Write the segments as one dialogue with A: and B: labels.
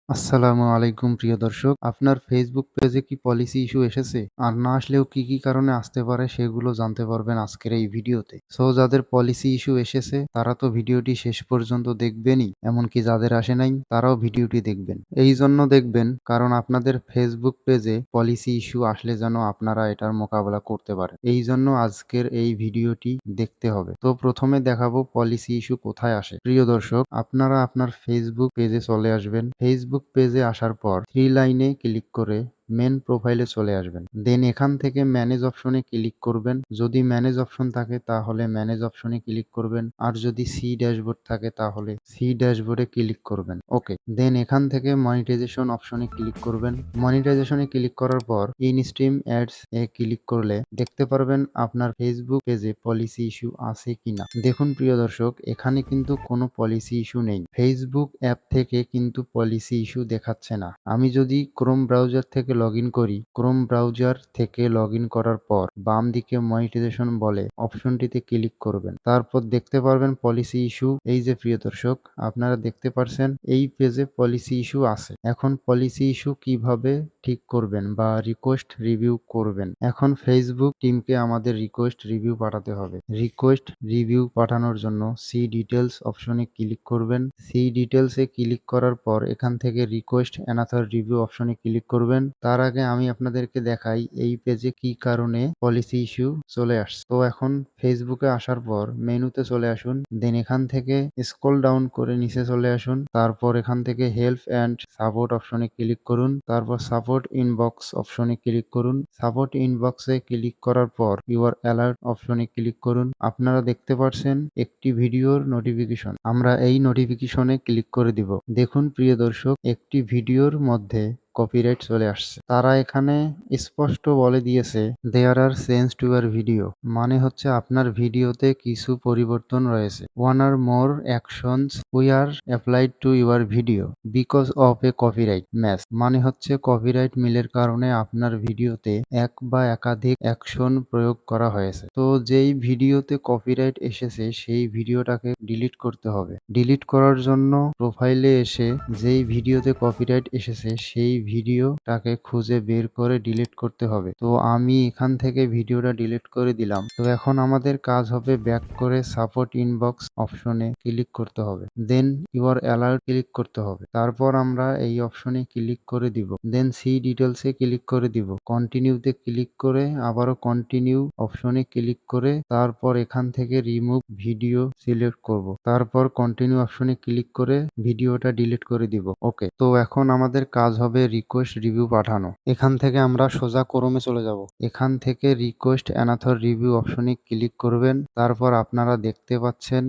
A: আসসালামু আলাইকুম প্রিয় দর্শক। আপনার ফেসবুক পেজে কি পলিসি ইস্যু এসেছে? আর না আসলেও কি, কি কারণে আসতে পারে সেগুলো জানতে পারবেন আজকের এই ভিডিওতে। যাদের পলিসি ইস্যু এসেছে তারা তো ভিডিওটি শেষ পর্যন্ত দেখবেনই। এমনকি যাদের আসে নাই তারাও ভিডিওটি দেখবেন। এইজন্য দেখবেন কারণ আপনাদের ফেসবুক পেজে পলিসি ইস্যু আসলে যেন আপনারা এটার মোকাবেলা করতে পারেন। এইজন্য আজকের এই ভিডিওটি দেখতে হবে। তো প্রথমে দেখাবো পলিসি ইস্যু কোথায় আসে। প্রিয় দর্শক, আপনারা আপনার ফেসবুক পেজে চলে আসবেন। ফেসবুক পেজে আসার পর 3 লাইনে ক্লিক করে মেন প্রোফাইলে চলে আসবেন। দেন এখান থেকে ম্যানেজ অপশনে ক্লিক করবেন। যদি ম্যানেজ অপশন থাকে তাহলে ম্যানেজ অপশনে ক্লিক করবেন। আর যদি সি ড্যাশবোর্ড থাকে তাহলে সি ড্যাশবোর্ডে ক্লিক করবেন। ওকে। দেন এখান থেকে মনিটাইজেশন অপশনে ক্লিক করবেন। মনিটাইজেশনে ক্লিক করার পর in stream ads A click করলে দেখতে পারবেন আপনার ফেসবুক পেজে পলিসি ইস্যু আছে কিনা। দেখুন প্রিয় দর্শক, এখানে কিন্তু কোনো পলিসি ইস্যু নেই। ফেসবুক অ্যাপ থেকে কিন্তু পলিসি ইস্যু দেখাচ্ছে না। আমি যদি ক্রোম ব্রাউজার থেকে লগইন করি, ক্রোম ব্রাউজার থেকে লগইন করার পর বাম দিকে মনিটাইজেশন বলে অপশনটিতে ক্লিক করবেন। তারপর দেখতে পারবেন পলিসি ইস্যু। এই যে প্রিয় দর্শক, আপনারা দেখতে পারছেন এই পেজে পলিসি ইস্যু আছে। এখন পলিসি ইস্যু কিভাবে ঠিক করবেন বা রিকোয়েস্ট রিভিউ করবেন। এখন ফেসবুক টিমকে আমাদের রিকোয়েস্ট রিভিউ পাঠাতে হবে। রিকোয়েস্ট রিভিউ পাঠানোর জন্য সি ডিটেলস অপশনে ক্লিক করবেন। সি ডিটেলসে ক্লিক করার পর এখান থেকে রিকোয়েস্ট অ্যানাদার রিভিউ অপশনে ক্লিক করবেন। তার আগে আমি আপনাদেরকে দেখাই এই পেজে কি কারণে পলিসি ইস্যু চলে আসছে। তো এখন ফেসবুকে আসার পর মেনুতে চলে আসুন। দেন এখান থেকে স্ক্রল ডাউন করে নিচে চলে আসুন। তারপর এখান থেকে হেল্প অ্যান্ড সাপোর্ট অপশনে ক্লিক করুন। তারপর সাপোর্ট ইনবক্স অপশনে ক্লিক করুন। সাপোর্ট ইনবক্সে ক্লিক করার পর ইউর অ্যালার্ট অপশনে ক্লিক করুন। আপনারা দেখতে পাচ্ছেন একটি ভিডিওর নোটিফিকেশন। আমরা এই নোটিফিকেশনে ক্লিক করে দিব। দেখুন প্রিয় দর্শক, একটি ভিডিওর মধ্যে কপিরাইট চলে আসছে। তারা এখানে স্পষ্ট বলে দিয়েছে there are change to your video, মানে হচ্ছে আপনার ভিডিওতে কিছু পরিবর্তন রয়েছে। One or more actions we are applied to your video because of a copyright match, মানে হচ্ছে কপিরাইট মিলের কারণে আপনার ভিডিওতে এক বা একাধিক অ্যাকশন প্রয়োগ করা হয়েছে। তো যেই ভিডিওতে কপিরাইট এসেছে সেই ভিডিওটাকে ডিলিট করতে হবে। ডিলিট করার জন্য প্রোফাইলে এসে যেই ভিডিওতে কপিরাইট এসেছে সেই ভিডিওটাকে খুঁজে বের করে ডিলিট করতে হবে। তো আমি এখান থেকে ভিডিওটা ডিলিট করে দিলাম। তো এখন আমাদের কাজ হবে ব্যাক করে সাপোর্ট ইনবক্স অপশনে ক্লিক করতে হবে। দেন ইউর অ্যালার্ট ক্লিক করতে হবে। তারপর আমরা এই অপশনে ক্লিক করে দিব। দেন সি ডিটেলসে ক্লিক করে দিব। কন্টিনিউতে ক্লিক করে আবারও কন্টিনিউ অপশনে ক্লিক করে তারপর এখান থেকে রিমুভ ভিডিও সিলেক্ট করব। তারপর কন্টিনিউ অপশনে ক্লিক করে ভিডিওটা ডিলিট করে দিব। ওকে। তো এখন আমাদের কাজ হবে রিকোয়েস্ট রিভিউ পাঠানো। এখান থেকে আমরা সোজা ক্রোমে চলে যাব। এখান থেকে রিকোয়েস্ট অ্যানাদার রিভিউ অপশনে ক্লিক করবেন। তারপর আপনারা দেখতে পাচ্ছেন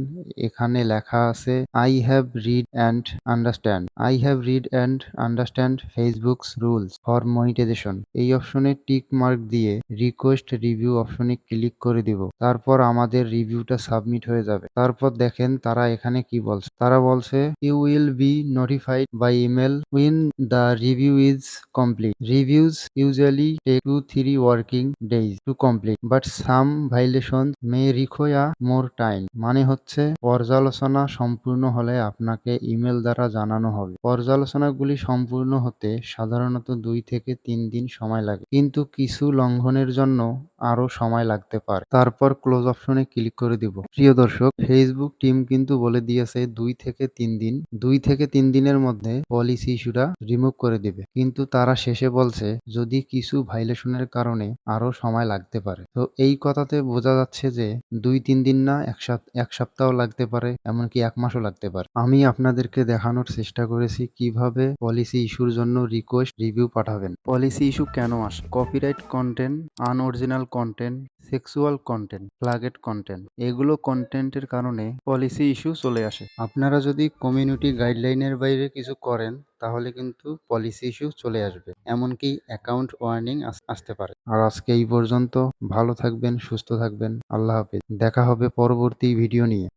A: এখানে লেখা আছে I have read and understand. I have read and understand Facebook's rules for monetisation. এই অপশনে টিক মার্ক দিয়ে রিকোয়েস্ট রিভিউ অপশনে ক্লিক করে দিব। তারপর আমাদের রিভিউটা সাবমিট হয়ে যাবে। তারপর দেখেন তারা এখানে কি বলছে। তারা বলছে you will be notified by email when the review is complete. Reviews usually take 2-3 working days to complete but some violation may require more time. মানে হচ্ছে পর্যালোচনা সম্পূর্ণ হলে আপনাকে ইমেল দ্বারা জানানো হবে। পর্যালোচনাগুলি সম্পূর্ণ হতে সাধারণত 2 থেকে 3 দিন সময় লাগে, কিন্তু কিছু লঙ্ঘনের জন্য আরো সময় লাগতে পারে। তারপর ক্লোজ অপশনে ক্লিক করে দিব। প্রিয় দর্শক, ফেসবুক টিম কিন্তু বলে দিয়েছে 2 থেকে 3 দিন। 2 থেকে 3 দিনের মধ্যে পলিসি ইস্যুটা রিমুভ করে দিবে, কিন্তু তারা শেষে বলছে যদি কিছু ভাইলেশনের কারণে আরো সময় লাগতে পারে। তো এই কথাতে বোঝা যাচ্ছে যে 2-3 দিন না, এক সপ্তাহ লাগতে পারে, এমনকি 1 মাসও লাগতে পারে। আমি আপনাদেরকে দেখানোর চেষ্টা করেছি কিভাবে পলিসি ইস্যুর জন্য রিকোয়েস্ট রিভিউ পাঠাবেন। পলিসি ইস্যু কেন আসে? Copyright content, unoriginal content, sexual content, প্লাগেড কন্টেন্ট, এগুলো কন্টেন্টের কারণে পলিসি ইস্যু চলে আসে। আপনারা যদি কমিউনিটি গাইডলাইনের বাইরে কিছু করেন তাহলে কিন্তু পলিসি ইস্যু চলে আসবে, এমনকি অ্যাকাউন্ট ওয়ার্নিং আসতে পারে। আর আজকে এই পর্যন্ত। ভালো থাকবেন, সুস্থ থাকবেন। আল্লাহ হাফেজ। দেখা হবে পরবর্তী ভিডিও নিয়ে।